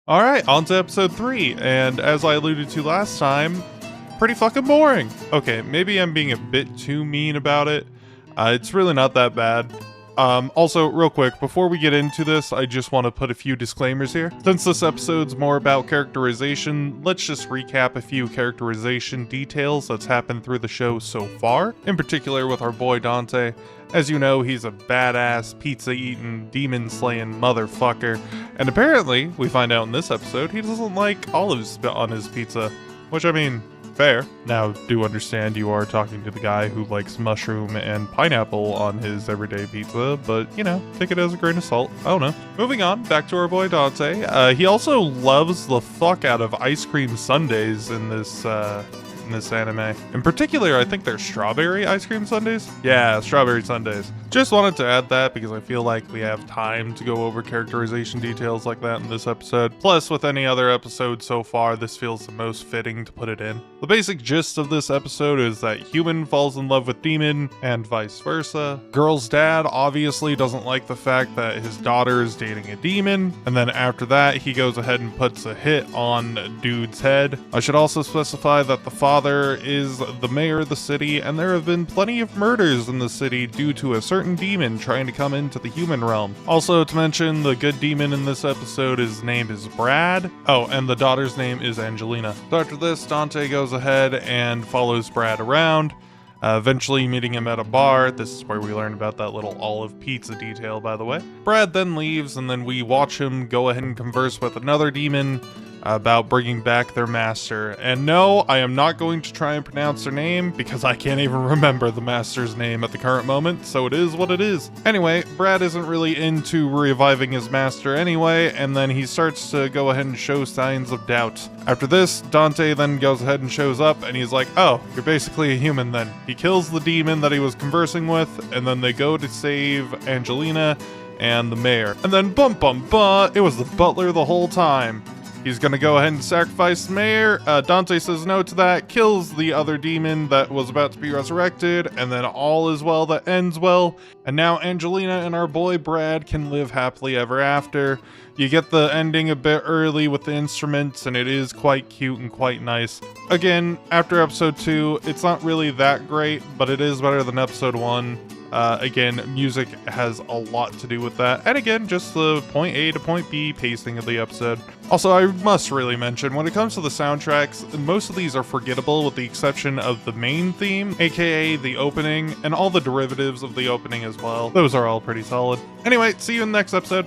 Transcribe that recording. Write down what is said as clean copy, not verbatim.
Alright, on to episode 3, and as I alluded to last time, pretty fucking boring. Okay, maybe I'm being a bit too mean about it. It's really not that bad. Also, real quick, before we get into this, I just want to put a few disclaimers here. Since this episode's more about characterization, let's just recap a few characterization details that's happened through the show so far, in particular with our boy Dante. As you know, he's a badass, pizza-eating, demon-slaying motherfucker, and apparently, we find out in this episode, he doesn't like olives on his pizza, which, I mean, fair. Now, do understand you are talking to the guy who likes mushroom and pineapple on his everyday pizza, but, you know, take it as a grain of salt. I don't know. Moving on, back to our boy Dante. He also loves the fuck out of ice cream sundaes in this anime. In particular, I think they're strawberry ice cream sundaes? Yeah, strawberry sundaes. Just wanted to add that because I feel like we have time to go over characterization details like that in this episode. Plus, with any other episode so far, this feels the most fitting to put it in. The basic gist of this episode is that human falls in love with demon, and vice versa. Girl's dad obviously doesn't like the fact that his daughter is dating a demon, and then after that, he goes ahead and puts a hit on dude's head. I should also specify that the father is the mayor of the city, and there have been plenty of murders in the city due to a certain demon trying to come into the human realm. Also to mention, the good demon in this episode, his name is Brad. Oh, and the daughter's name is Angelina. So after this, Dante goes ahead and follows Brad around, eventually meeting him at a bar. This is where we learn about that little olive pizza detail, by the way. Brad then leaves, and then we watch him go ahead and converse with another demon about bringing back their master. And no, I am not going to try and pronounce their name because I can't even remember the master's name at the current moment, so it is what it is. Anyway, Brad isn't really into reviving his master anyway, and then he starts to go ahead and show signs of doubt. After this, Dante then goes ahead and shows up, and he's like, oh, you're basically a human then. He kills the demon that he was conversing with, and then they go to save Angelina and the mayor. And then bum bum bum, it was the butler the whole time. He's gonna go ahead and sacrifice the mayor. Dante says no to that, kills the other demon that was about to be resurrected, and then all is well that ends well. And now Angelina and our boy Brad can live happily ever after. You get the ending a bit early with the instruments, and it is quite cute and quite nice. Again, after episode 2, it's not really that great, but it is better than episode 1. Again, music has a lot to do with that. And again, just the point A to point B pacing of the episode. Also, I must really mention, when it comes to the soundtracks, most of these are forgettable with the exception of the main theme, aka the opening, and all the derivatives of the opening as well. Those are all pretty solid. Anyway, see you in the next episode.